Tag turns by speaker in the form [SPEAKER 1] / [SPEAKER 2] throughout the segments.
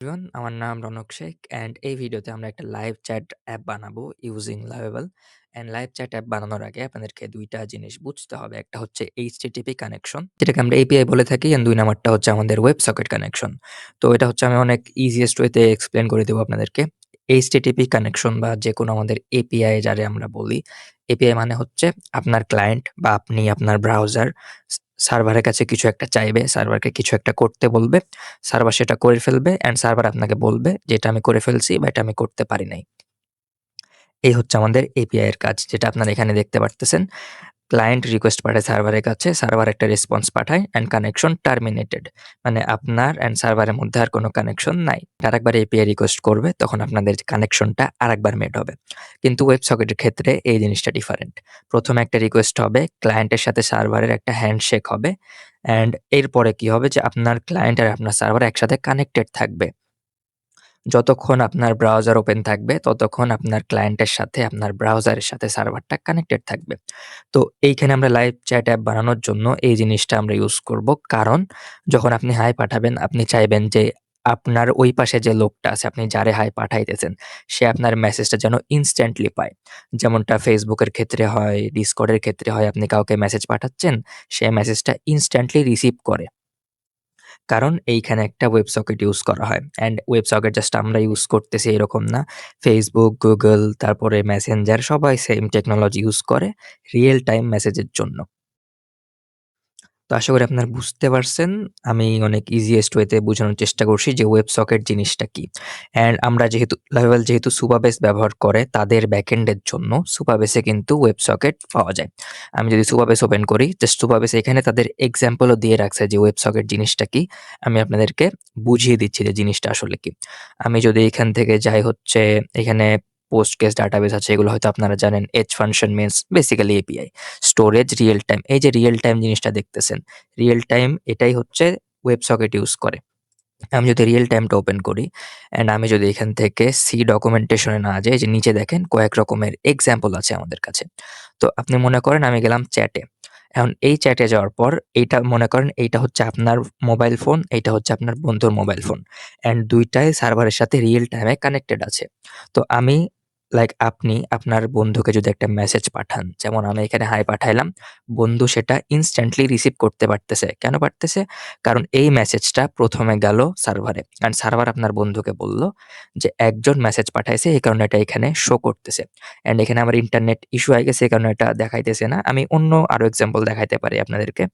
[SPEAKER 1] Everyone, আমার নাম Raunak Sheikh and এই ভিডিওতে আমরা একটা লাইভ চ্যাট অ্যাপ বানাবো using lovable. And live chat app বানানোর আগে আপনাদেরকে ২ টা জিনিস বুঝতে হবে। একটা হচ্ছে HTTP কানেকশন, যেটাকে আমরা API বলে থাকি, অ্যান্ড ২ নাম্বারটা হচ্ছে আমাদের ওয়েব সকেট কানেকশন। তো এটা হচ্ছে আমি অনেক ইজিয়েস্ট ওয়েতে এক্সপ্লেন করে দেবো আপনাদেরকে। HTTP কানেকশন বা যেকোনো আমাদের API যারে আমরা বলি, API মানে হচ্ছে আপনার ক্লায়েন্ট বা আপনি আপনার ব্রাউজার সার্ভারের কাছে কিছু একটা চাইবে, সার্ভারকে কিছু একটা করতে বলবে। সার্ভার সেটা করে ফেলবে অ্যান্ড সার্ভার আপনাকে বলবে যে, "এটা আমি করে ফেলছি বা এটা আমি করতে পারি নাই।" এই হচ্ছে আমাদের এপিআই এর কাজ, যেটা আপনারা এখানে দেখতে পারতেছেন। ক্লায়েন্ট রিকোয়েস্ট পাঠায় সার্ভারের কাছে, সার্ভার একটা রেসপন্স পাঠায় অ্যান্ড কানেকশন টার্মিনেটেড। মানে আপনার অ্যান্ড সার্ভারের মধ্যে আর কোনো কানেকশন নাই। আরেকবার এপিআই রিকোয়েস্ট করবে, তখন আপনাদের কানেকশনটা আরেকবার মেড হবে। কিন্তু ওয়েব সকেটের ক্ষেত্রে এই জিনিসটা ডিফারেন্ট। ১ম এ একটা রিকোয়েস্ট হবে, ক্লায়েন্টের সাথে সার্ভারের একটা হ্যান্ডশেক হবে অ্যান্ড এরপরে কি হবে যে আপনার ক্লায়েন্ট আর আপনার সার্ভার একসাথে কানেক্টেড থাকবে। যতক্ষণ আপনার ব্রাউজার ওপেন থাকবে, ততক্ষণ আপনার ক্লায়েন্টের সাথে আপনার ব্রাউজারের সাথে সার্ভারটা কানেক্টেড থাকবে। তো এইখানে আমরা লাইভ চ্যাট অ্যাপ বানানোর জন্য এই জিনিসটা আমরা ইউজ করব। কারণ যখন আপনি হাই পাঠাবেন, আপনি চাইবেন যে আপনার ওই পাশে যে লোকটা আছে, আপনি যারে হাই পাঠাইতেছেন, সে আপনার মেসেজটা যেন ইনস্ট্যান্টলি পায়। যেমনটা Facebook এর ক্ষেত্রে হয়, Discord এর ক্ষেত্রে হয়, আপনি কাউকে মেসেজ পাঠাচ্ছেন, সে মেসেজটা ইনস্ট্যান্টলি রিসিভ করে। কারণ এইখানে একটা ওয়েব সকেট ইউজ করা হয়। অ্যান্ড ওয়েব সকেট জাস্ট আমরা ইউজ করতেছি এরকম না। Facebook, Google, তারপরে Messenger সবাই সেম টেকনোলজি ইউজ করে রিয়েল টাইম মেসেজের জন্য। তো আশা করি আপনারা বুঝতে পারছেন। আমি অনেক ইজিয়েস্ট ওয়েতে বোঝানোর চেষ্টা করছি যে ওয়েব সকেট জিনিসটা কি। অ্যান্ড আমরা যেহেতু সুপারবেস ব্যবহার করে তাদের ব্যাকএন্ড এর জন্য সুপারবেসে কিন্তু ওয়েব সকেট পাওয়া যায়। আমি যদি সুপারবেস ওপেন করি, জাস্ট সুপারবেস এখানে তাদের এক্সাম্পলও দিয়ে রাখছে যে ওয়েব সকেট জিনিসটা কি। আমি আপনাদেরকে বুঝিয়ে দিচ্ছি যে জিনিসটা আসলে কি। আমি যদি এখান থেকে যাই হচ্ছে এখানে পোস্টগ্রেস ডাটাবেস আছে, এগুলো হয়তো আপনারা জানেন। H function means basically API. Storage real time. এই যে রিয়েল টাইম জিনিসটা দেখতেছেন, রিয়েল টাইম এটাই হচ্ছে ওয়েব সকেট ইউজ করে। আমি যদি রিয়েল টাইমটা ওপেন করি অ্যান্ড আমি যদি এখান থেকে সি ডকুমেন্টেশন এ না যাই, যে নিচে দেখেন কয়েক রকমের এক্সাম্পল আছে আমাদের কাছে। তো আপনি মনে করেন আমি গেলাম চ্যাটে। এখন এই চ্যাটে যাওয়ার পর এইটা মনে করেন এইটা হচ্ছে আপনার মোবাইল ফোন, এইটা হচ্ছে আপনার বন্ধুর মোবাইল ফোন। অ্যান্ড ২ টাই সার্ভারের সাথে রিয়েল টাইমে কানেক্টেড আছে। তো আমি আপনি আপনার বন্ধুকে যদি একটা মেসেজ পাঠান, যেমন আমি এখানে হাই পাঠাইলাম, বন্ধু সেটা ইনস্ট্যান্টলি রিসিভ করতে পারতেছে। কেন পারতেছে? কারণ এই মেসেজটা ১ম এ গেল সার্ভারে। অ্যান্ড সার্ভার আপনার বন্ধুকে বলল যে একজন মেসেজ পাঠাইছে, এই কারণে এটা এখানে শো করতেছে। অ্যান্ড এখানে আমার ইন্টারনেট ইস্যু হয়ে গেছে, এই কারণে এটা দেখাইতেছে না। আমি অন্য আরো এক্সাম্পল দেখাইতে পারি আপনাদেরকে।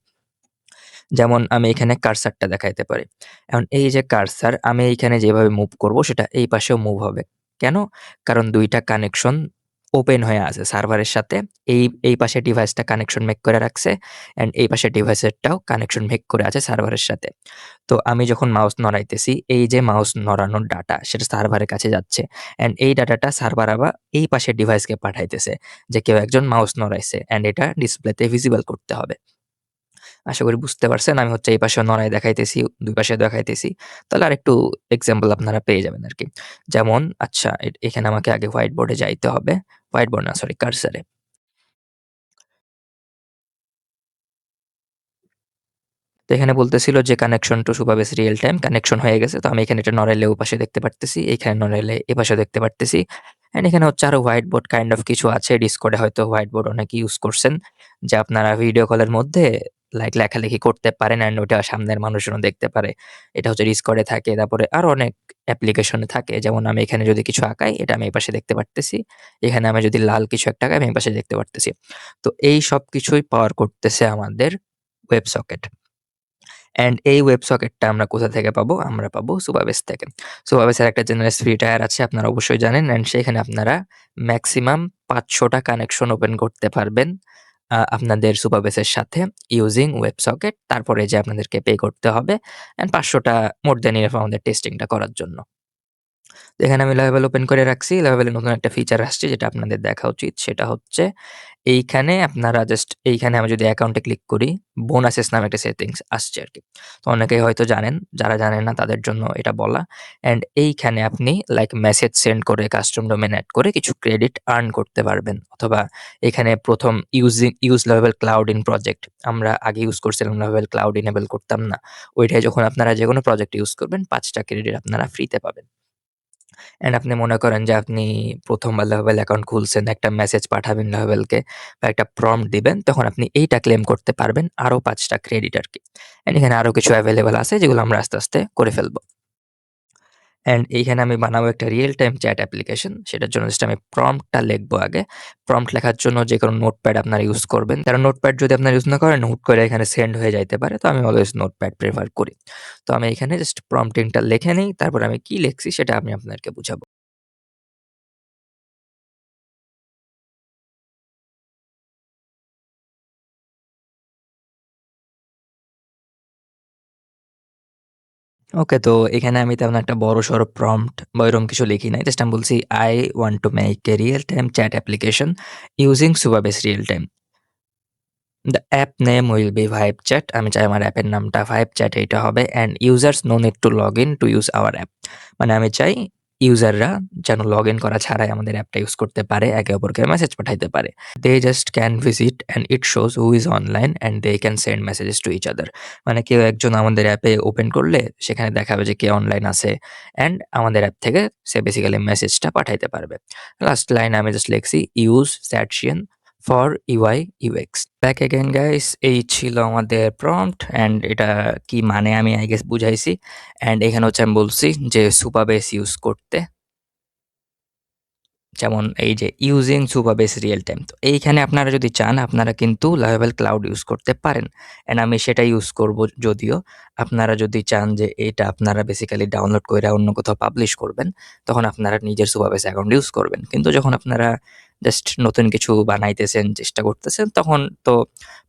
[SPEAKER 1] যেমন আমি এখানে কার্সারটা দেখাইতে পারি। এখন এই যে কার্সার, আমি এইখানে যেভাবে মুভ করব সেটা এই পাশেও মুভ হবে। কেন? কারণ ২ টা কানেকশন ওপেন হয়ে আছে সার্ভারের সাথে। এই পাশের ডিভাইসটা কানেকশন মেক করে রাখছে অ্যান্ড এই পাশের ডিভাইসেরটাও কানেকশন মেক করে আছে সার্ভারের সাথে। তো আমি যখন মাউস নড়াইতেছি, এই যে মাউস নড়ানোর ডাটা সেটা সার্ভারের কাছে যাচ্ছে অ্যান্ড এই ডাটাটা সার্ভার আবার এই পাশের ডিভাইসকে পাঠাইতেছে যে কেউ একজন মাউস নড়াইছে অ্যান্ড এটা ডিসপ্লেতে ভিজিবল করতে হবে। আশা করি বুঝতে পারছেন। আমি হচ্ছে এই পাশেও নড়ায় দেখাইতেছি, ২ পাশে দেখাইতেছি। তাহলে আরেকটু এক্সাম্পল আপনারা পেয়ে যাবেন আরকি। যেমন আচ্ছা, এখানে আমাকে আগে হোয়াইট বোর্ডে যাইতে হবে। হোয়াইট বোর্ড না, সরি, কার্সারে। তো এখানে বলতেছিল যে connection to Supabase real time connection হয়ে গেছে। তো আমি এখানে এটা নড়াইলে ওপাশে দেখতে পারতেছি, এখানে নড়াইলে এপাশেও দেখতে পারতেছি। অ্যান্ড এখানে হচ্ছে আরো হোয়াইট বোর্ড কাইন্ড অফ কিছু আছে। Discord এ হয়তো হোয়াইট বোর্ড অনেকে ইউজ করছেন। যে আপনারা ভিডিও কলের মধ্যে লেখালেখি করতে পারেন অ্যান্ড ওটা সামনের মানুষজনও দেখতে পারে। এটা হচ্ছে Discord এ থাকে। তারপরে আরো অনেক অ্যাপ্লিকেশনে থাকে। যেমন আমি এখানে যদি কিছু আঁকাই, এটা আমি এপাশে দেখতে পারতেছি। এখানে আমি যদি লাল কিছু একটা আঁকাই, আমি এপাশে দেখতে পারতেছি। তো এই সবকিছুই পাওয়ার করতেছে আমাদের ওয়েব সকেট। অ্যান্ড এই ওয়েব সকেটটা আমরা কোথা থেকে পাবো? আমরা পাবো সুপারবেস থেকে। সুপারবেসের একটা জেনারেল ফ্রি টায়ার আছে, আপনারা অবশ্যই জানেন। অ্যান্ড সেখানে আপনারা মেক্সিমাম ৫০০ টা কানেকশন ওপেন করতে পারবেন আপনাদের সুপারবেসের সাথে ইউজিং ওয়েব সকেট। তারপরে যে আপনাদেরকে পে করতে হবে অ্যান্ড ৫০০ টা মোর দ্যান ইনাফ আমাদের টেস্টিংটা করার জন্য। এখানে আমি লাভেল ওপেন করে রাখছি। লাভেলে নতুন একটা ফিচার আসছে যেটা আপনাদের দেখা উচিত। সেটা হচ্ছে এইখানে আপনারা জাস্ট এইখানে আমি যদি অ্যাকাউন্টে ক্লিক করি, বোনাসেস নামে একটা সেটিংস আসছে আরকি। তো অনেকেই হয়তো জানেন, যারা জানেন না তাদের জন্য এটা বলা। অ্যান্ড এইখানে আপনি লাইক মেসেজ সেন্ড করে কাস্টম ডোমেইন এড করে কিছু ক্রেডিট আর্ন করতে পারবেন। অথবা এখানে ১ম use level cloud in project. আমরা আগে ইউজ করছিলাম লাভেল ক্লাউড ইনেবল করতাম না। ওইটাই যখন আপনারা যেকোনো প্রজেক্ট ইউজ করবেন ৫ টা ক্রেডিট আপনারা ফ্রিতে পাবেন। অ্যান্ড আপনি মনে করেন যে আপনি ১ম বার লাভেল অ্যাকাউন্ট খুলছেন, একটা মেসেজ পাঠাবেন লাভেলকে বা একটা প্রম্পট দিবেন, তখন আপনি এইটা ক্লেম করতে পারবেন আরো ৫ টা ক্রেডিট আরকি। অ্যান্ড এখানে আরো কিছু এভেইলেবল আছে যেগুলো আমরা আস্তে, আস্তে করে ফেলব। অ্যান্ড এইখানে আমি বানাবো একটা রিয়েল টাইম চ্যাট অ্যাপ্লিকেশন। সেটার জন্য জাস্ট আমি প্রম্পটটা লিখবো আগে। প্রম্পট লেখার জন্য যেকোনো নোটপ্যাড আপনারা ইউজ করবেন। কারণ নোটপ্যাড যদি আপনারা ইউজ না করেন, হুট করে এখানে সেন্ড হয়ে যাইতে পারে। তো আমি অলওয়েজ নোটপ্যাড প্রেফার করি। তো আমি এখানে জাস্ট প্রম্পটিংটা লিখে নেই। তারপর আমি কি লিখছি সেটা আমি আপনাদেরকে বুঝাবো। ওকে, তো এখানে আমি তেমন একটা বড়সড় প্রম্পট বা এরকম কিছু লিখি নাই। জাস্ট আমি বলছি, "I want to make a real-time chat application using Supabase Real-Time. The app name will be VibeChat." আমি চাই আমার অ্যাপের নামটা VibeChat এইটা হবে। "And users no need to log in to use our app." মানে আমি চাই ইউজাররা যেন লগ ইন করা ছাড়াই আমাদের অ্যাপটা ইউজ করতে পারে, একে অপরকে মেসেজ পাঠাইতে পারে। They just can visit and it shows who is online and they can send messages to each other. মানে কেউ একজন আমাদের অ্যাপে ওপেন করলে সেখানে দেখাবে যে কে অনলাইন আছে অ্যান্ড আমাদের অ্যাপ থেকে সে বেসিক্যালি মেসেজটা পাঠাইতে পারবে। লাস্ট লাইনে আমি জাস্ট লিখছি, "Use Satishian for UI UX." Back again guys, এই ছিল আমাদের প্রম্পট অ্যান্ড এটা কি মানে আমি আই গেস বুঝাইছি। অ্যান্ড এখানে হচ্ছে আমি বলছি যে সুপারবেস ইউজ করতে, যেমন এই যে ইউজিং সুপারবেস রিয়েল টাইম। তো এইখানে আপনারা যদি চান আপনারা কিন্তু লাভেবল ক্লাউড ইউজ করতে পারেন। অ্যান্ড আমি সেটা ইউজ করব যদিও। আপনারা যদি চান যে এটা আপনারা বেসিক্যালি ডাউনলোড কইরা অন্য কোথাও পাবলিশ করবেন, তখন আপনারা নিজের সুপারবেস অ্যাকাউন্ট ইউজ করবেন। কিন্তু যখন আপনারা জাস্ট নতুন কিছু বানাইতেছেন, চেষ্টা করতেছেন, তখন তো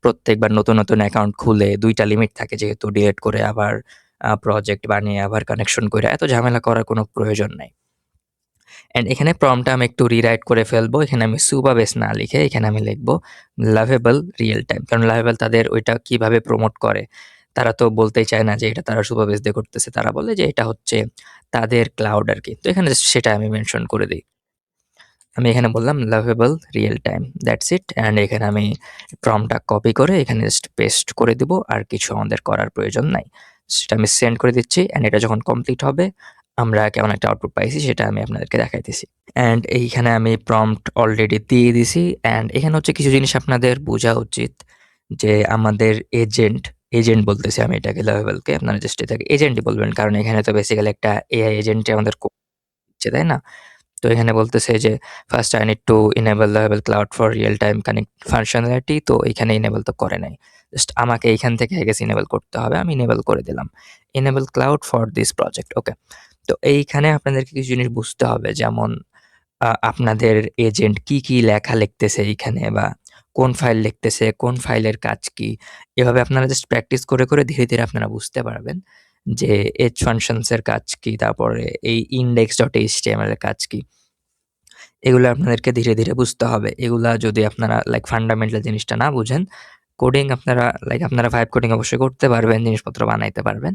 [SPEAKER 1] প্রত্যেকবার নতুন, নতুন অ্যাকাউন্ট খুলে ২ টা লিমিট থাকে যেহেতু ডিলিট করে আবার প্রজেক্ট বানিয়ে আবার কানেকশন কইরা এত ঝামেলা করার কোনো প্রয়োজন নাই। অ্যান্ড এখানে প্রম্পটটা আমি একটু রিরাইট করে ফেলবো। এখানে আমি সুপারবেস না লিখে এখানে আমি লিখবো লাভেবল রিয়েল টাইম। কারণ লাভেবল তাদের ওইটা কিভাবে প্রমোট করে, তারা তো বলতেই চায় না যে এটা তারা সুপারবেস দিয়ে করতেছে। তারা বলে যে এটা হচ্ছে তাদের ক্লাউড আরকি। তো এখানে জাস্ট সেটা আমি মেনশন করে দেই। আমি এখানে বললাম lovable real time. That's it. And এখানে আমি প্রম্পটটা কপি করে এখানে জাস্ট পেস্ট করে দিব। আর কিছু আমাদের করার প্রয়োজন নাই। সেটা আমি সেন্ড করে দিচ্ছি অ্যান্ড এটা যখন কমপ্লিট হবে আমরা কেমন একটা আউটপুট পাইছি সেটা আমি আপনাদেরকে দেখাইতেছি। অ্যান্ড এইখানে আমি প্রম্পট অলরেডি দিয়ে দিছি। অ্যান্ড এখানে হচ্ছে কিছু জিনিস আপনাদের বোঝা উচিত যে আমাদের এজেন্ট বলতেছি আমি এটাকে লাভেবলকে। আপনারা জাস্ট এটাকে এজেন্টই বলবেন। কারণ এখানে তো বেসিক্যালি একটা এআই এজেন্টই আমাদের দিচ্ছে, তাই না? তো এখানে বলতেছে যে first I need to enable Laravel Cloud for real time connect functionality, তো এখানে enable তো করে নাই। জাস্ট আমাকে এইখান থেকে I guess enable করতে হবে। আমি enable করে দিলাম। Enable cloud for this project, ওকে। তো এইখানে আপনাদেরকে কিছু জিনিস বুঝতে হবে, যেমন আপনাদের এজেন্ট কি, কি লেখা লিখতেছে এইখানে বা কোন ফাইল লিখতেছে, কোন ফাইলের কাজ কি? এভাবে আপনারা জাস্ট প্র্যাকটিস করে, করে ধীরে, ধীরে আপনারা বুঝতে পারবেন যে H functions এর কাজ কি? তারপরে এই index.html এর কাজ কি? এগুলো আপনাদেরকে ধীরে, ধীরে বুঝতে হবে। এগুলা যদি আপনারা লাইক ফান্ডামেন্টাল জিনিসটা না বুঝেন, কোডিং আপনারা লাইক আপনারা ভাইব কোডিং অবশ্যই করতে পারবেন, জিনিসপত্র বানাইতে পারবেন।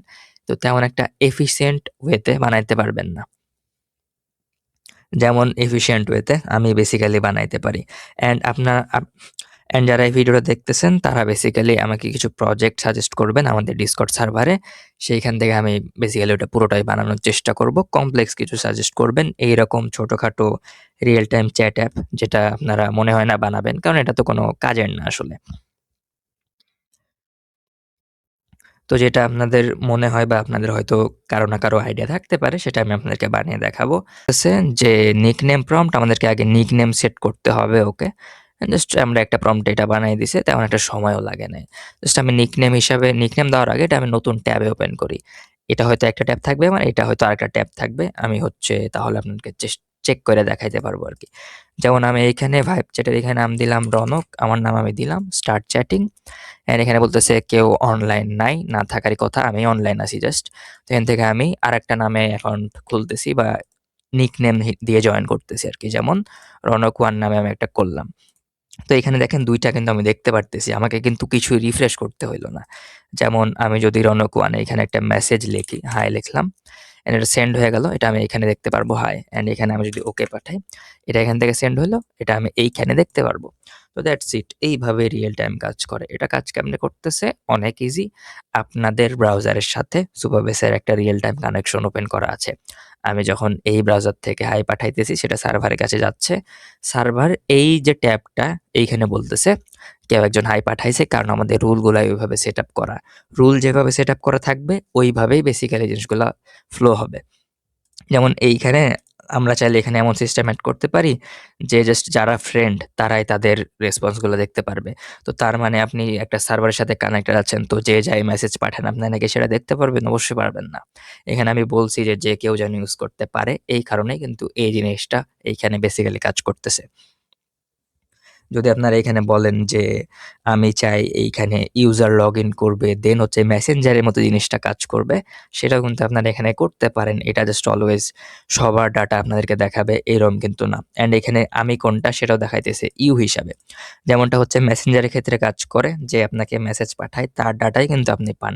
[SPEAKER 1] তো তেমন একটা এফিশিয়েন্ট ওয়েতে বানাইতে পারবেন না। যেমন এফিশিয়েন্ট ওয়েতে আমি বেসিক্যালি বানাইতে পারি। অ্যান্ড আপনারা অ্যান্ড যারা এই ভিডিওটা দেখতেছেন তারা বেসিক্যালি আমাকে কিছু প্রজেক্ট সাজেস্ট করবেন আমাদের ডিসকর্ড সার্ভারে। সেইখান থেকে আমি বেসিক্যালি ওটা পুরোটাই বানানোর চেষ্টা করব। কমপ্লেক্স কিছু সাজেস্ট করবেন। এইরকম ছোটখাটো রিয়েল টাইম চ্যাট অ্যাপ যেটা আপনারা মনে হয় না বানাবেন। কারণ এটা তো কোনো কাজের না আসলে। তো যেটা আপনাদের মনে হয় বা আপনাদের হয়তো কারো না কারো আইডিয়া থাকতে পারে সেটা আমি আপনাদেরকে বানিয়ে দেখাবো। আছে যে নিকনেম প্রম্পট আমাদেরকে আগে নিকনেম সেট করতে হবে, ওকে। জাস্ট আমরা একটা প্রম্পট এটা বানায় দিছি, তেমন একটা সময়ও লাগে নাই। জাস্ট আমি নিকনেম হিসাবে নিকনেম দেওয়ার আগে এটা আমি নতুন ট্যাবে ওপেন করি। এটা হয়তো একটা ট্যাব থাকবে আমার, এটা হয়তো আরেকটা ট্যাব থাকবে। আমি হচ্ছে তাহলে আপনাদেরকে চেক করে দেখাইতে পারবো আরকি। যেমন আমি এইখানে ভাইব চ্যাটের এখানে নাম দিলাম রনক, আমার নাম আমি দিলাম স্টার্ট চ্যাটিং। অ্যান্ড এখানে বলতেছে কেউ অনলাইন নাই, না থাকারই কথা। আমি অনলাইন আছি জাস্ট। তো এখান থেকে আমি আরেকটা নামে অ্যাকাউন্ট খুলতেছি বা নিকনেম দিয়ে জয়েন করতেছি আরকি। যেমন রনক ওয়ান নামে আমি একটা করলাম। তো এখানে দেখেন ২ টা কিন্তু আমি দেখতে পারতেছি। আমাকে কিন্তু কিছুই রিফ্রেশ করতে হইল না। যেমন আমি যদি রনক ওয়ানে এখানে একটা মেসেজ লিখি, হাই লিখলাম। অ্যান্ড এটা সেন্ড হয়ে গেল। এটা আমি এখানে দেখতে পারবো হাই। অ্যান্ড এখানে আমি যদি ওকে পাঠাই, এটা এখান থেকে সেন্ড হলো। এটা আমি এইখানে দেখতে পারবো। তো দ্যাটস ইট। এইভাবে রিয়েল টাইম কাজ করে। এটা কাজ কেমনে করতেছে? অনেক ইজি। আপনাদের ব্রাউজারের সাথে সুপারবেসের একটা রিয়েল টাইম কানেকশন ওপেন করা আছে। আমি যখন এই ব্রাউজার থেকে হাই পাঠাইতেছি সেটা সার্ভারের কাছে যাচ্ছে। সার্ভার এই যে ট্যাবটা এইখানে বলতেছে কেউ একজন হাই পাঠাইছে কারণ আমাদের রুলগুলা ওইভাবে সেট আপ করা। রুল যেভাবে সেট আপ করা থাকবে ওইভাবেই বেসিক্যালি জিনিসগুলা ফ্লো হবে। যেমন এইখানে আমরা চাইলে এখানে এমন সিস্টেম এড করতে পারি যে জাস্ট যারা ফ্রেন্ড তারাই তাদের রেসপন্সগুলো দেখতে পারবে। তো তার মানে আপনি একটা সার্ভারের সাথে কানেক্টেড আছেন তো যে যাই মেসেজ পাঠান আপনার নাকি সেটা দেখতে পারবেন? অবশ্যই পারবেন না। এখানে আমি বলছি যে, যে কেউ যেন ইউজ করতে পারে এই কারণেই কিন্তু এই জিনিসটা এইখানে বেসিক্যালি কাজ করতেছে। যদি আপনারা এখানে বলেন যে, আমি চাই এইখানে ইউজার লগইন করবে, দেন হচ্ছে মেসেঞ্জারের মতো জিনিসটা কাজ করবে, সেটাও কিন্তু আপনারা এখানে করতে পারেন। এটা জাস্ট অলওয়েজ সবার ডাটা আপনাদেরকে দেখাবে এরকম কিন্তু না। অ্যান্ড এখানে আমি কোনটা সেটাও দেখাইতেছে ইউ হিসাবে। যেমনটা হচ্ছে মেসেঞ্জারের ক্ষেত্রে কাজ করে যে আপনাকে মেসেজ পাঠায় তার ডাটাই কিন্তু আপনি পান।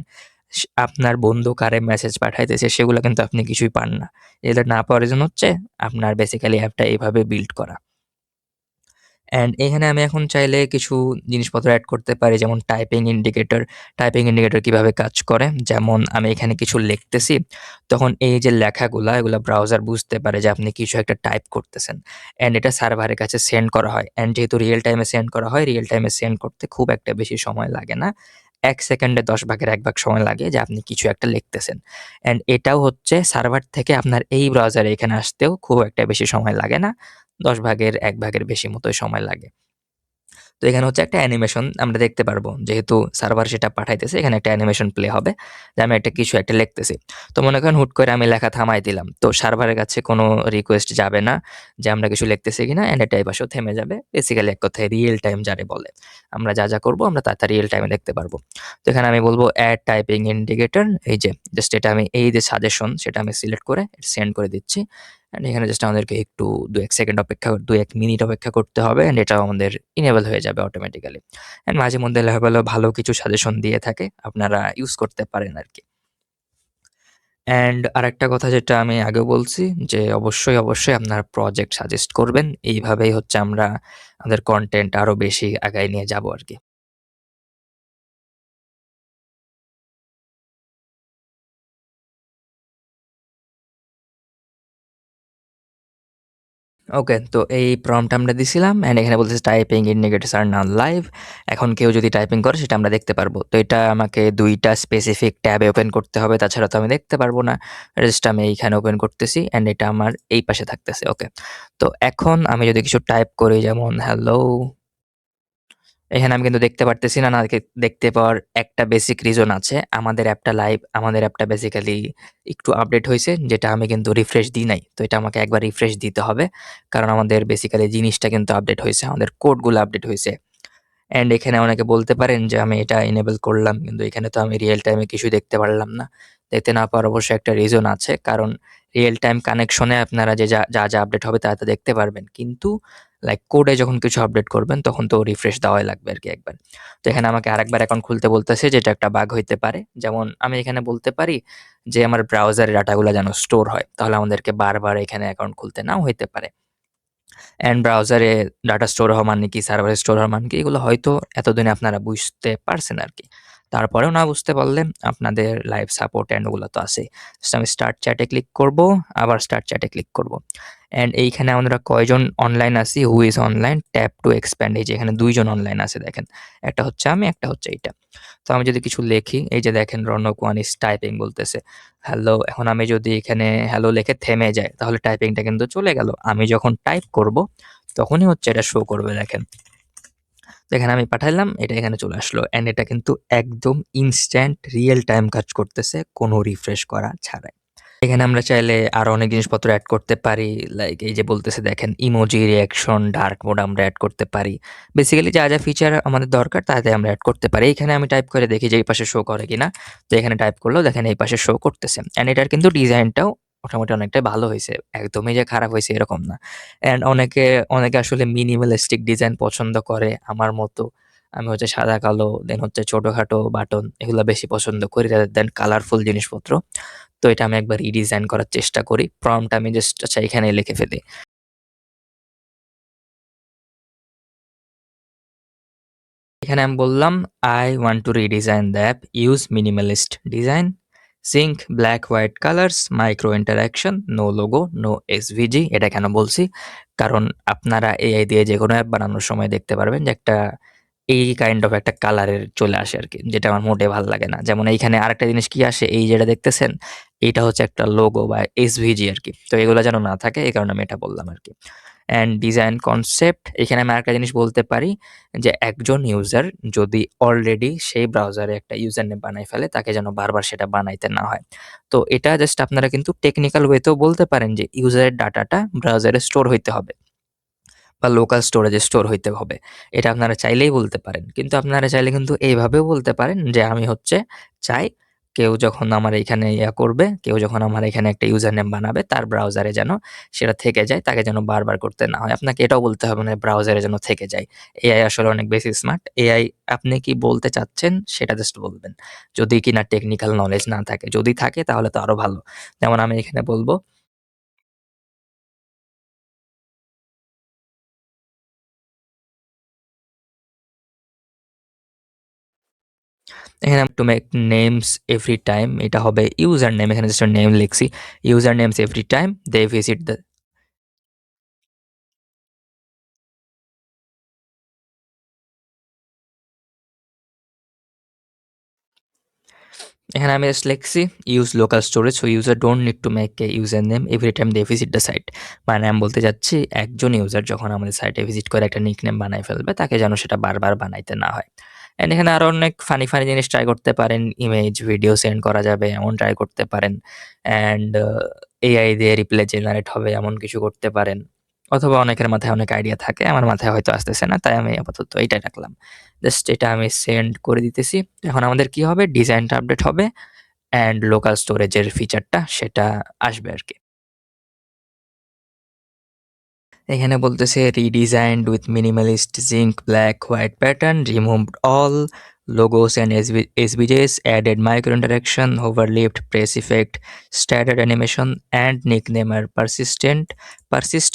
[SPEAKER 1] আপনার বন্ধু কারে মেসেজ পাঠাইতেছে সেগুলো কিন্তু আপনি কিছুই পান না। এগুলো না পাওয়ার রিজন হচ্ছে আপনার বেসিক্যালি অ্যাপটা এভাবে বিল্ড করা। অ্যান্ড এখানে আমি এখন চাইলে কিছু জিনিসপত্র এড করতে পারি যেমন টাইপিং ইন্ডিকেটর। টাইপিং ইন্ডিকেটর কিভাবে কাজ করে? যেমন আমি এখানে কিছু লিখতেছি, তখন এই যে লেখাগুলা এগুলা ব্রাউজার বুঝতে পারে যে আপনি কিছু একটা টাইপ করতেছেন। অ্যান্ড এটা সার্ভারের কাছে সেন্ড করা হয়। অ্যান্ড যেহেতু রিয়েল টাইমে সেন্ড করা হয়, রিয়েল টাইমে সেন্ড করতে খুব একটা বেশি সময় লাগে না। ১ সেকেন্ডে ১০ ভাগের ১ ভাগ সময় লাগে যে আপনি কিছু একটা লিখতেছেন। অ্যান্ড এটাও হচ্ছে সার্ভার থেকে আপনার এই ব্রাউজারে এখানে আসতেও খুব একটা বেশি সময় লাগে না। ১০ ভাগের ১ ভাগের বেশি মতোই সময় লাগে। তো এখানে হচ্ছে একটা অ্যানিমেশন আমরা দেখতে পারবো। যেহেতু সার্ভার সেটা পাঠাইতেছে এখানে একটা অ্যানিমেশন প্লে হবে। যে আমি কিছু একটা লিখতেছি। তো মনে করেন হুট করে আমি লেখা থামায় দিলাম। তো সার্ভারের কাছে কোনো রিকোয়েস্ট যাবে না যে আমরা কিছু লিখতেছি কিনা অ্যান্ড এটা এই পাশেও থেমে যাবে। বেসিক্যালি এক কথায় রিয়েল টাইম যারে বলে। আমরা যা করব আমরা তা রিয়েল টাইমে দেখতে পারবো। তো এখানে আমি বলব এড টাইপিং ইন্ডিকেটর এই যে জাস্ট এটা আমি এই যে সাজেশন সেটা আমি সিলেক্ট করে সেন্ড করে দিচ্ছি। অ্যান্ড এখানে জাস্ট আমাদেরকে একটু ২-১ সেকেন্ড ২-১ মিনিট অপেক্ষা করতে হবে অ্যান্ড এটাও আমাদের ইনেবল হয়ে যাবে অটোমেটিক্যালি। অ্যান্ড মাঝে মধ্যে লেভেলও ভালো কিছু সাজেশন দিয়ে থাকে। আপনারা ইউজ করতে পারেন আরকি। অ্যান্ড আরেকটা কথা যেটা আমি আগেও বলছি যে অবশ্যই আপনার প্রজেক্ট সাজেস্ট করবেন। এইভাবেই হচ্ছে আমরা আমাদের কনটেন্ট আরো বেশি আগায় নিয়ে যাবো আরকি। ওকে, তো এই প্রম্পট আমরা দিছিলাম অ্যান্ড এখানে বলতেছে টাইপিং ইন্ডিকেটরস আর নাও লাইভ। এখন কেউ যদি টাইপিং করে সেটা আমরা দেখতে পারবো। তো এটা আমাকে ২ টা স্পেসিফিক ট্যাবে ওপেন করতে হবে। তাছাড়া তো আমি দেখতে পারবো না। জাস্ট আমি এইখানে ওপেন করতেছি অ্যান্ড এটা আমার এই পাশে থাকতেছে। ওকে। তো এখন আমি যদি কিছু টাইপ করি যেমন হ্যালো এখানে আমি কিন্তু দেখতে পারতেছি না, দেখতে পাওয়ার একটা বেসিক রিজন আছে। আমাদের অ্যাপটা বেসিক্যালি একটু আপডেট হইছে, যেটা আমি কিন্তু রিফ্রেশ দিই নাই। তো এটা আমাকে একবার রিফ্রেশ দিতে হবে। কারণ আমাদের বেসিক্যালি জিনিসটা কিন্তু আপডেট হইছে। আমাদের কোডগুলো আপডেট হইছে। অ্যান্ড এখানে অনেকে বলতে পারেন যে আমি এটা এনেবল করলাম। কিন্তু এখানে তো আমি রিয়াল টাইমে কিছুই দেখতে পারলাম না। দেখতে না পাওয়ার অবশ্যই একটা রিজন আছে। কারণ রিয়াল টাইম কানেকশন এ আপনারা যে যা আপডেট হবে তা দেখতে পারবেন। কিন্তু লাইক কোডে যখন কিছু আপডেট করবেন তখন তো রিফ্রেশ দেওয়াই লাগবে আরকি একবার। তো এখানে আমাকে আরেকবার অ্যাকাউন্ট খুলতে বলতেছে যেটা একটা বাগ হইতে পারে। যেমন আমি এখানে বলতে পারি যে আমার ব্রাউজারের ডাটাগুলা যেন স্টোর হয়। তাহলে আমাদেরকে বারবার এখানে অ্যাকাউন্ট খুলতে নাও হইতে পারে। অ্যান্ড ব্রাউজারে ডাটা স্টোর হওয়া মানে কি, সার্ভারে স্টোর হওয়া মানে কি, এগুলো হয়তো এতদিনে আপনারা বুঝতে পারছেন আরকি। তারপরেও না বুঝতে পারলে আপনাদের লাইভ সাপোর্ট অ্যান্ড ওগুলো তো আছেই। জাস্ট আমি স্টার্ট চ্যাটে ক্লিক করব, আবার স্টার্ট চ্যাটে ক্লিক করব। অ্যান্ড এইখানে আমরা কয়জন অনলাইন আছি, who is online, tap two expand এই যে এখানে ২ জন অনলাইন আছে দেখেন। একটা হচ্ছে আমি, একটা হচ্ছে এইটা। তো আমি যদি কিছু লেখি, এই যে দেখেন রৌনক ওয়ান ইজ টাইপিং বলতেছে। হ্যালো, এখন আমি যদি এখানে হ্যালো লিখে থেমে যাই তাহলে টাইপিংটা কিন্তু চলে গেল। আমি যখন টাইপ করব তখনই হচ্ছে এটা শো করবে দেখেন। যেখানে আমি পাঠাইলাম এটা এখানে চলে আসলো অ্যান্ড এটা কিন্তু একদম ইনস্ট্যান্ট রিয়েল টাইম কাজ করতেছে কোনো রিফ্রেশ করা ছাড়াই। এখানে আমরা চাইলে আরো অনেক জিনিসপত্র এড করতে পারি। লাইক এই যে বলতেছে দেখেন ইমোজি, রিঅ্যাকশন, ডার্ক মোড আমরা এড করতে পারি। বেসিক্যালি যা ফিচার আমাদের দরকার তাতে আমরা এড করতে পারি। এখানে আমি টাইপ করে দেখি যে এই পাশে শো করে কিনা। তো এখানে টাইপ করলেও দেখেন এই পাশে শো করতেছে। অ্যান্ড এটার কিন্তু ডিজাইনটাও মোটামুটি অনেকটাই ভালো হইছে। একদমই যে খারাপ হইছে এরকম না। অ্যান্ড অনেকে আসলে মিনিমালিস্টিক ডিজাইন পছন্দ করে আমার মতো। আমি হচ্ছে সাদা কালো দেন হচ্ছে ছোটখাটো বাটন এগুলা বেশি পছন্দ করি rather than কালারফুল জিনিসপত্র। তো এটা আমি একবার রিডিজাইন করার চেষ্টা করি। প্রম্পট আমি জাস্ট আচ্ছা এখানেই লিখে ফেলি। এখানে আমি বললাম, "I want to redesign the app. Use minimalist design. Sync black white colors, micro interaction, no logo, no SVG" এটা কেন বলছি? কারণ আপনারা AI দিয়ে যেকোনো অ্যাপ বানানোর সময় দেখতে পারবেন যে একটা এই কাইন্ড অফ একটা কালারের চলে আসে আরকি। যেটা আমার মোটেও ভাল লাগে না। যেমন এইখানে আরেকটা জিনিস কি আসে? এই যেটা দেখতেছেন, এইটা হচ্ছে একটা লোগো বা SVG আরকি। তো এগুলা যেন না থাকে এই কারণে আমি এটা বললাম আরকি। অ্যান্ড ডিজাইন কনসেপ্ট এখানে আমি আরেকটা জিনিস বলতে পারি যে একজন ইউজার যদি অলরেডি সেই ব্রাউজারে একটা ইউজার নেম বানায় ফেলে তাকে যেন বারবার সেটা বানাইতে না হয়। তো এটা জাস্ট আপনারা কিন্তু টেকনিক্যাল ওয়েতেও বলতে পারেন যে ইউজারের ডাটাটা ব্রাউজারে স্টোর হইতে হবে। বা লোকাল স্টোরেজে স্টোর হইতে হবে। এটা আপনারা চাইলেই বলতে পারেন। কিন্তু আপনারা চাইলে কিন্তু এইভাবেও বলতে পারেন যে আমি হচ্ছে চাই কেউ যখন আমার এইখানে করবে, কেউ যখন আমার এখানে একটা ইউজার নেম বানাবে তার ব্রাউজারে যেন সেটা থেকে যায়, তাকে যেন বারবার করতে না হয়। আপনাকে এটাও বলতে হবে না ব্রাউজারে যেন থেকে যায়। এআই আসলে অনেক বেশি স্মার্ট। এআই আপনি কি বলতে চাচ্ছেন সেটা জাস্ট বলবেন। যদি কিনা টেকনিক্যাল নলেজ না থাকে। যদি থাকে তাহলে তো আরো ভালো। যেমন আমি এখানে বলব এখানে to make names every time এটা হবে ইউজার নেম এখানে জাস্ট নেম লিখছি। User names every time they visit the এখানে আমি জাস্ট লিখছি use local storage so user don't need to make a user name every time they visit the site. মানে আমি বলতে চাচ্ছি একজন ইউজার যখন আমাদের সাইটে ভিজিট করে একটা নিকনেম বানায় ফেলবে তাকে যেন সেটা বারবার বানাইতে না হয়। অ্যান্ড এখানে আরো অনেক ফানি জিনিস ট্রাই করতে পারেন। ইমেজ, ভিডিও সেন্ড করা যাবে এমন ট্রাই করতে পারেন। অ্যান্ড এআই দিয়ে রিপ্লাই জেনারেট হবে এমন কিছু করতে পারেন। অথবা অনেকের মাথায় অনেক আইডিয়া থাকে। আমার মাথায় হয়তো আসতেছে না। তাই আমি আপাতত এইটাই রাখলাম। জাস্ট এটা আমি সেন্ড করে দিতেছি। এখন আমাদের কি হবে? ডিজাইনটা আপডেট হবে অ্যান্ড লোকাল স্টোরেজের ফিচারটা সেটা আসবে আরকি। এখানে বলতেছে redesigned with minimalist zinc black white pattern, removed all logos and SVJs, added micro interaction, overlapped press effect, staggered animation and nickname are persist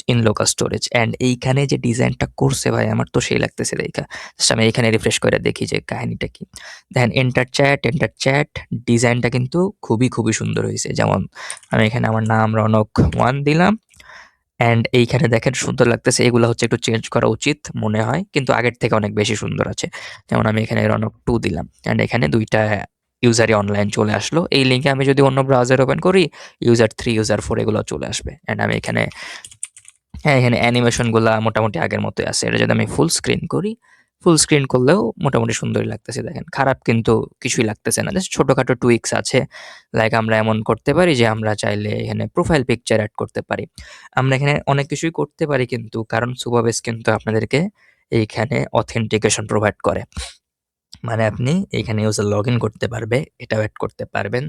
[SPEAKER 1] in local storage and এইখানে যে ডিজাইনটা করছে ভাই আমার তো সেই লাগতেছে দেইখা। জাস্ট আমি এখানে রিফ্রেশ করে দেখি যে কাহিনীটা কি। দেখেন এন্টার চ্যাট ডিজাইনটা কিন্তু খুবই সুন্দর হইছে। যেমন আমি এখানে আমার নাম রনক 1 দিলাম। অ্যান্ড এইখানে দেখেন সুন্দর লাগতেছে। এগুলা হচ্ছে একটু চেঞ্জ করা উচিত মনে হয়। কিন্তু আগের থেকে অনেক বেশি সুন্দর আছে। যেমন আমি এখানে রনক 2 দিলাম। অ্যান্ড এখানে ২ টা ইউজারই অনলাইন চলে আসলো। এই লিঙ্কে আমি যদি অন্য ব্রাউজার ওপেন করি, ইউজার 3, ইউজার 4 এগুলো চলে আসবে। অ্যান্ড আমি এখানে হ্যাঁ, এখানে অ্যানিমেশনগুলা মোটামুটি আগের মতোই আছে। এটা যদি আমি ফুল স্ক্রিন করি, ফুল স্ক্রিন করলেও মোটামুটি সুন্দরই লাগতেছে দেখেন। খারাপ কিন্তু কিছুই লাগতেছে না। জাস্ট ছোটখাটো টুইকস আছে। লাইক আমরা এমন করতে পারি যে আমরা চাইলে এখানে প্রোফাইল পিকচার এড করতে পারি। আমরা এখানে অনেক কিছুই করতে পারি কিন্তু কারণ সুপারবেস কিন্তু আপনাদেরকে এইখানে অথেন্টিকেশন প্রোভাইড করে। মানে আপনি এইখানে ইউজার লগইন করতে পারবে, এটাও এড করতে পারবেন।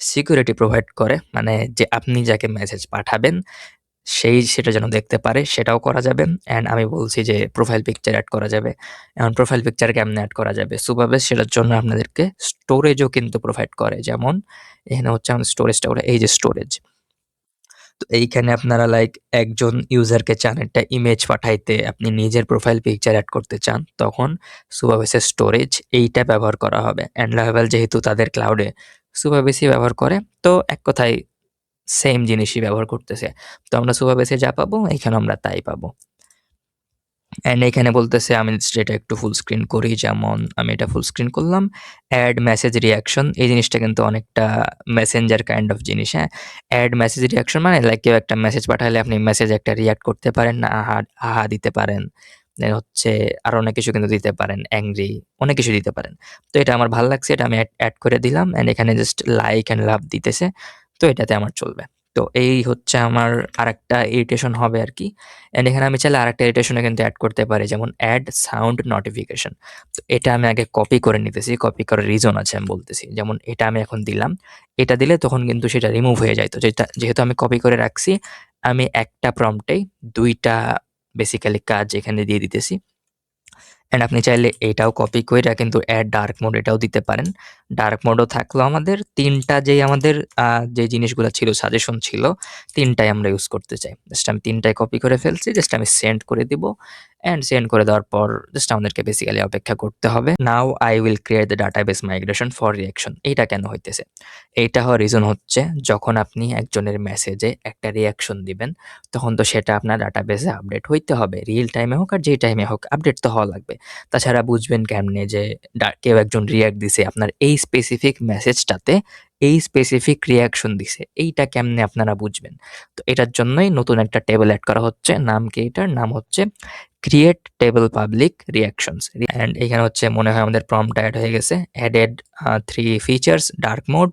[SPEAKER 1] সিকিউরিটি প্রোভাইড করে মানে যে আপনি যাকে মেসেজ পাঠাবেন সেটা যেন দেখতে পারে সেটাও করা যাবে। অ্যান্ড আমি বলছি যে প্রোফাইল পিকচার এড করা যাবে। এখন প্রোফাইল পিকচার কেমনে এড করা যাবে? সুপারবেস সেটার জন্য আপনাদেরকে স্টোরেজও কিন্তু প্রোভাইড করে। যেমন এখানে হচ্ছে আমাদের স্টোরেজটা ওরা এই যে স্টোরেজ। তো এইখানে আপনারা লাইক একজন ইউজারকে চান একটা ইমেজ পাঠাইতে, আপনি নিজের প্রোফাইল পিকচার এড করতে চান, তখন সুপারবেসের স্টোরেজ এইটা ব্যবহার করা হবে। অ্যান্ড লাভেল যেহেতু তাদের ক্লাউডে সুপারবেসই ব্যবহার করে, তো এক কথায় সেম জিনিসই ব্যবহার করতেছে। তো আমরা সুপারবেসে যা পাবো, এখানেও আমরা তাই পাবো। অ্যান্ড এখানে বলতেছে আমি এটা একটু ফুল স্ক্রিন করি যেমন আমি এটা ফুল স্ক্রিন করলাম। অ্যাড মেসেজ রিঅ্যাকশন এই জিনিসটা কিন্তু অনেকটা মেসেঞ্জার কাইন্ড অফ জিনিস, হ্যাঁ? অ্যাড মেসেজ রিঅ্যাকশন মানে লাইক কেউ একটা মেসেজ পাঠালে আপনি মেসেজে একটা রিঅ্যাক্ট করতে পারেন না আহা, আহা দিতে পারেন। দেন হচ্ছে আরো অনেক কিছু কিন্তু দিতে পারেন, অ্যাংরি অনেক কিছু দিতে পারেন। তো এটা আমার ভাল লাগছে এটা আমি এড করে দিলাম অ্যান্ড এখানে জাস্ট লাইক অ্যান্ড লাভ দিতেছে। তো এটাতে আমার চলবে। তো এই হচ্ছে আমার আরেকটা ইরিটেশন হবে আরকি। অ্যান্ড এখানে আমি চাইলে আরেকটা ইরিটেশনও কিন্তু এড করতে পারি যেমন এড সাউন্ড নোটিফিকেশন। তো এটা আমি আগে কপি করে নিতেছি। কপি করার রিজন আছে আমি বলতেছি। যেমন এটা আমি এখন দিলাম। এটা দিলে তখন কিন্তু সেটা রিমুভ হয়ে যাইত। যেহেতু আমি কপি করে রাখছি, আমি একটা প্রম্পটেই ২ টা বেসিক্যালি কাজ এখানে দিয়ে দিতেছি। অ্যান্ড আপনি চাইলে এটাও কপি কইরা কিন্তু এড ডার্ক মোড এটাও দিতে পারেন। ডার্ক মোডও থাকলো আমাদের ৩ টা যেই আমাদের যে জিনিসগুলা ছিল সাজেশন ছিল ৩ টাই আমরা ইউজ করতে চাই। জাস্ট আমি ৩ টাই কপি করে ফেলছি। জাস্ট আমি সেন্ড করে দিব। অ্যান্ড সেন্ড করে দেওয়ার পর জাস্ট আমাদেরকে বেসিক্যালি অপেক্ষা করতে হবে। Now I will create the database migration for reaction. এইটা কেন হইতেছে? এইটা হওয়ার রিজন হচ্ছে যখন আপনি একজনের মেসেজে একটা রিঅ্যাকশন দিবেন, তখন তো সেটা আপনার ডাটাবেসে আপডেট হইতে হবে। রিয়েল টাইমে হোক আর যেই টাইমে হোক আপডেট তো হওয়া লাগবে। তাছাড়া বুঝবেন কেমনে যে কেউ একজন রিঅ্যাক্ট দিছে আপনার এই স্পেসিফিক মেসেজটাতে এই স্পেসিফিক রিঅ্যাকশন দিছে। এইটা কেমনে আপনারা বুঝবেন? তো এটার জন্যই নতুন একটা টেবল এড করা হচ্ছে। নাম কি এটার? নাম হচ্ছে create table public reactions. And এখানে হচ্ছে মনে হয় আমাদের প্রম্পট এড হয়ে গেছে। অ্যাডেড 3 ফিচার্স ডার্ক মোড,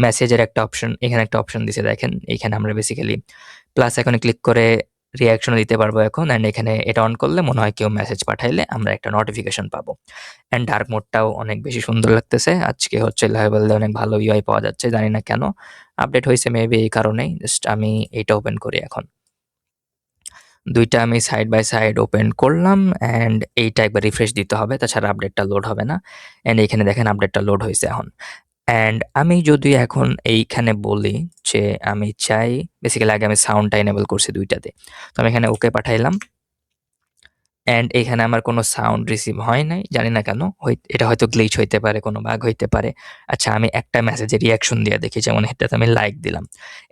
[SPEAKER 1] মেসেজের একটা অপশন এখানে একটা অপশন দিছে দেখেন। এইখানে আমরা বেসিক্যালি প্লাস আইকনে ক্লিক করে রিঅ্যাকশনও দিতে পারবো এখন। অ্যান্ড এখানে এটা অন করলে মনে হয় কেউ মেসেজ পাঠাইলে আমরা একটা নোটিফিকেশন পাবো। অ্যান্ড ডার্ক মোডটাও অনেক বেশি সুন্দর লাগতেছে। আজকে হচ্ছে লাইভেলে অনেক ভালো ইউআই পাওয়া যাচ্ছে। জানি না কেন? আপডেট হইছে মেবি এই কারণেই। জাস্ট আমি এইটা ওপেন করি এখন। ২ টা আমি সাইড বাই সাইড ওপেন করলাম অ্যান্ড এইটা একবার রিফ্রেশ দিতে হবে। তাছাড়া আপডেটটা লোড হবে না। অ্যান্ড এইখানে দেখেন আপডেটটা লোড হইছে এখন। অ্যান্ড আমি যদি এখন এইখানে বলি যে আমি চাই বেসিক্যালি আগে আমি সাউন্ডটা এনেবল করছি ২ টাতে। তো আমি এখানে ওকে পাঠাইলাম। অ্যান্ড এখানে আমার কোনো সাউন্ড রিসিভ হয় নাই। জানি না কেন? এটা হয়তো গ্লিচ হইতে পারে, কোনো বাগ হইতে পারে। আচ্ছা আমি একটা মেসেজের রিঅ্যাকশন দিয়ে দেখি। যেমন এটাতে আমি লাইক দিলাম।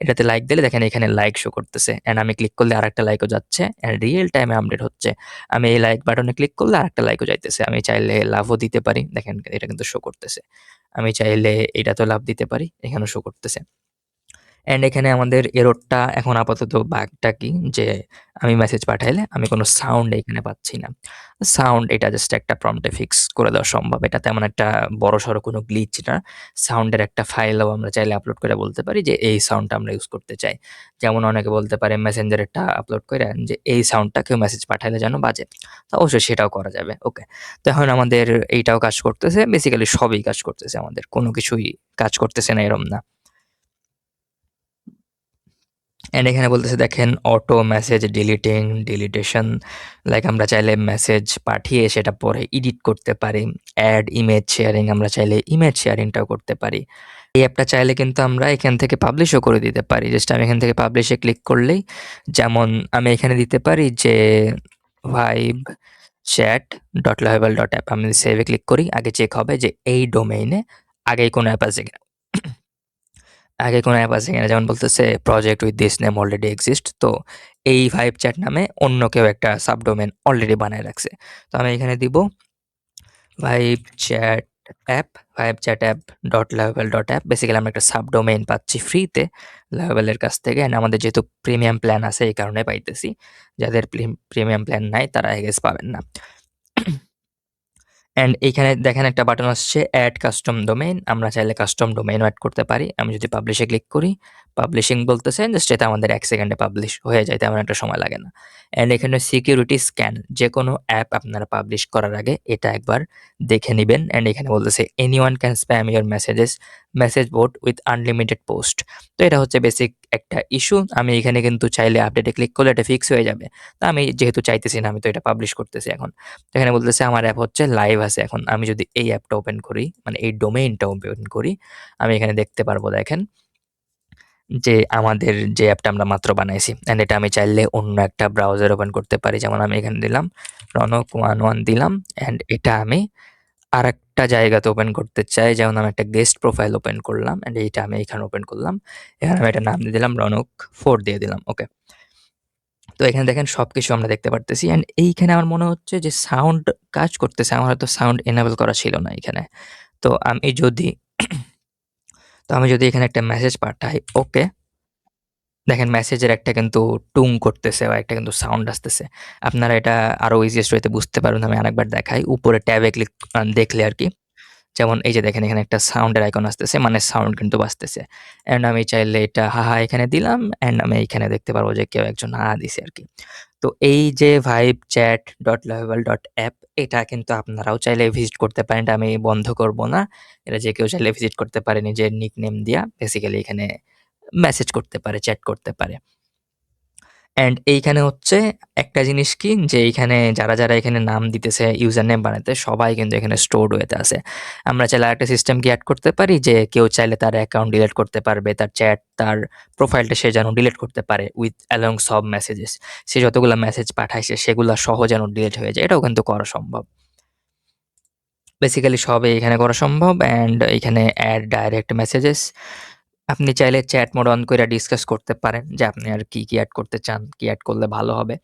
[SPEAKER 1] এটাতে লাইক দিলে দেখেন এখানে লাইক শো করতেছে। অ্যান্ড আমি ক্লিক করলে আরেকটা লাইকও যাচ্ছে। অ্যান্ড রিয়েল টাইমে আপডেট হচ্ছে। আমি এই লাইক বাটনে ক্লিক করলে আরেকটা লাইকও যাইতেছে। আমি চাইলে লাভও দিতে পারি। দেখেন এটা কিন্তু শো করতেছে। আমি চাইলে এটাতেও লাভ দিতে পারি। এখানেও শো করতেছে। অ্যান্ড এখানে আমাদের এররটা এখন আপাতত বাগটা কি যে আমি মেসেজ পাঠাইলে আমি কোনো সাউন্ড এখানে পাচ্ছি না। সাউন্ড এটা জাস্ট একটা প্রম্পটে ফিক্স করে দেওয়া সম্ভব। এটা তেমন একটা বড়সড় কোনো গ্লিচ না। সাউন্ডের একটা ফাইলও আমরা চাইলে আপলোড করে বলতে পারি যে এই সাউন্ডটা আমরা ইউজ করতে চাই। যেমন অনেকে বলতে পারে মেসেঞ্জারেরটা আপলোড কইরা যে এই সাউন্ডটা কেউ মেসেজ পাঠাইলে যেন বাজে। তো অবশ্যই সেটাও করা যাবে। ওকে। তো এখন আমাদের এইটাও কাজ করতেছে। বেসিক্যালি সবই কাজ করতেছে আমাদের। কোনো কিছুই কাজ করতেছে না এরম না। অ্যান্ড এখানে বলতেছে দেখেন অটো মেসেজ ডিলিটিং, ডিলিটেশন লাইক আমরা চাইলে মেসেজ পাঠিয়ে সেটা পরে এডিট করতে পারি। অ্যাড ইমেজ শেয়ারিং আমরা চাইলে ইমেজ শেয়ারিংটাও করতে পারি। এই অ্যাপটা চাইলে কিন্তু আমরা এখান থেকে পাবলিশও করে দিতে পারি। জাস্ট আমি এখান থেকে পাবলিশে ক্লিক করলেই যেমন আমি এখানে দিতে পারি যে vibe chat.lovable.app আমি যদি সেভে ক্লিক করি আগে চেক হবে যে এই ডোমেইনে আগেই কোনো অ্যাপ আছে কিনা। আগে কোনো অ্যাপ আছে কিনা যেমন বলতেছে project with this name already exist. তো এই ভাইব চ্যাট নামে অন্য কেউ একটা সাবডোমেন অলরেডি বানায় রাখছে। তো আমি এখানে দিব vibe chat app, vibe chat app dot level dot app. Basically আমরা একটা সাবডোমেইন পাচ্ছি ফ্রিতে লাভেলের কাছ থেকে। অ্যান্ড আমাদের যেহেতু প্রিমিয়াম প্ল্যান আছে এই কারণে পাইতেছি। যাদের প্রিমিয়াম প্ল্যান নাই তারা আই গেস পাবেন না। অ্যান্ড এইখানে দেখেন একটা বাটন আসছে অ্যাড কাস্টম ডোমেইন। আমরা চাইলে কাস্টম ডোমেইনও এড করতে পারি। আমি যদি পাবলিশে ক্লিক করি, পাবলিশিং বলতেছে জাস্ট এটা আমাদের ১ সেকেন্ডে পাবলিশ হয়ে যায়। তেমন একটা সময় লাগে না। অ্যান্ড এখানে সিকিউরিটি স্ক্যান যেকোনো অ্যাপ আপনারা পাবলিশ করার আগে এটা একবার দেখে নিবেন। অ্যান্ড এখানে বলতেছে anyone can spam your message boat with unlimited post. তো এটা হচ্ছে বেসিক একটা ইস্যু। আমি এখানে কিন্তু চাইলে আপডেটে ক্লিক করলে এটা ফিক্স হয়ে যাবে। তো আমি যেহেতু চাইতেছি না আমি তো এটা পাবলিশ করতেছি এখন। এখানে বলতেছে আমার অ্যাপ হচ্ছে লাইভ আছে এখন। আমি যদি এই অ্যাপটা ওপেন করি, মানে এই ডোমেইনটা ওপেন করি, আমি এখানে দেখতে পারবো দেখেন যে আমাদের যে অ্যাপটা আমরা মাত্র বানাইছি অ্যান্ড এটা আমি চাইলে অন্য একটা ব্রাউজার ওপেন করতে পারি। যেমন আমি এখানে দিলাম রনক11 দিলাম অ্যান্ড এটা আমি আরেকটা জায়গাতে ওপেন করতে চাই। যেমন আমি একটা গেস্ট প্রোফাইল ওপেন করলাম অ্যান্ড এইটা আমি এখানে ওপেন করলাম। এখানে আমি একটা নাম দিয়ে দিলাম রনক4 দিয়ে দিলাম। ওকে। তো এখানে দেখেন সবকিছু আমরা দেখতে পারতেছি অ্যান্ড এইখানে আমার মনে হচ্ছে যে সাউন্ড কাজ করতেছে। আমার হয়তো সাউন্ড এনেবল করা ছিল না এখানে। তো আমি যদি এখানে একটা মেসেজ পাঠাই, ওকে। দেখেন মেসেজের একটা কিন্তু টুং করতেছে বা একটা কিন্তু সাউন্ড আসতেছে। আপনারা এটা আরো ইজিয়েস্ট ওয়েতে বুঝতে পারবেন। আমি আরেকবার দেখাই। উপরে ট্যাবে দেখলে আরকি। যেমন এই যে দেখেন এখানে একটা সাউন্ডের আইকন আসতেছে, মানে সাউন্ড কিন্তু বাজতেছে। অ্যান্ড আমি চাইলে এটা হাহা এখানে দিলাম অ্যান্ড আমি এখানে দেখতে পারবো যে কেউ একজন হাহা দিছে আরকি। তো এই যে vibechat.lovable.app এটা কিন্তু আপনারাও চাইলে ভিজিট করতে পারেন। এটা আমি বন্ধ করব না। এটা যে কেউ চাইলে ভিজিট করতে পারে নিজের নিকনেম দিয়া। বেসিক্যালি এখানে মেসেজ করতে পারে, চ্যাট করতে পারে। অ্যান্ড এইখানে হচ্ছে একটা জিনিস কি যে এইখানে যারা এখানে নাম দিতেছে ইউজার নেম বানাতে সবাই কিন্তু এখানে স্টোরড ওয়েতে আছে। আমরা চাইলে আরেকটা সিস্টেম কি এড করতে পারি যে কেউ চাইলে তার অ্যাকাউন্ট ডিলিট করতে পারবে, তার চ্যাট, তার প্রোফাইলটা সে যেন ডিলিট করতে পারে উইথ অ্যালং সব মেসেজেস। সে যতগুলা মেসেজ পাঠাইছে সেগুলা সহ যেন ডিলিট হয়ে যায়। এটাও কিন্তু করা সম্ভব। বেসিক্যালি সবই এখানে করা সম্ভব অ্যান্ড এখানে অ্যাড ডাইরেক্ট মেসেজেস। আপনি চাইলে চ্যাট মোড অন কইরা ডিসকাস করতে পারেন যে আপনি আর কি এড করতে চান, কি এড করলে ভালো হবে।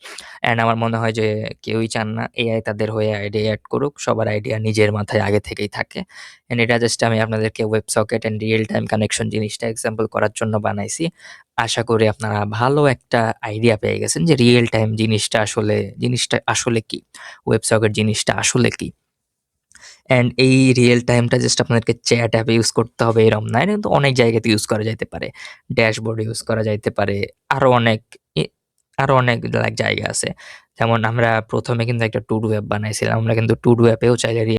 [SPEAKER 1] অ্যান্ড আমার মনে হয় যে কেউই চান না এআই তাদের হয়ে আইডিয়া এড করুক। সবার আইডিয়া নিজের মাথায় আগে থেকেই থাকে। অ্যান্ড এটা জাস্ট আমি আপনাদেরকে ওয়েবসকেট অ্যান্ড রিয়েল টাইম কানেকশন জিনিসটা এক্সাম্পল করার জন্য বানাইছি। আশা করি আপনারা ভালো একটা আইডিয়া পেয়ে গেছেন যে জিনিসটা আসলে কি? ওয়েবসকেট জিনিসটা আসলে কি? অ্যান্ড এই রিয়েল টাইমটা জাস্ট আপনাদেরকে চ্যাট অ্যাপে ইউজ করতে হবে এরম না। এটা কিন্তু অনেক জায়গাতে ইউজ করা যাইতে পারে। ড্যাশবোর্ডে ইউজ করা যাইতে পারে। আরো অনেক ই আরো অনেক জায়গা আছে। যেমন আমরা ১ম এ কিন্তু একটা টুডু অ্যাপ বানাইছিলাম। আমরা কিন্তু টুডু অ্যাপেও চাইলে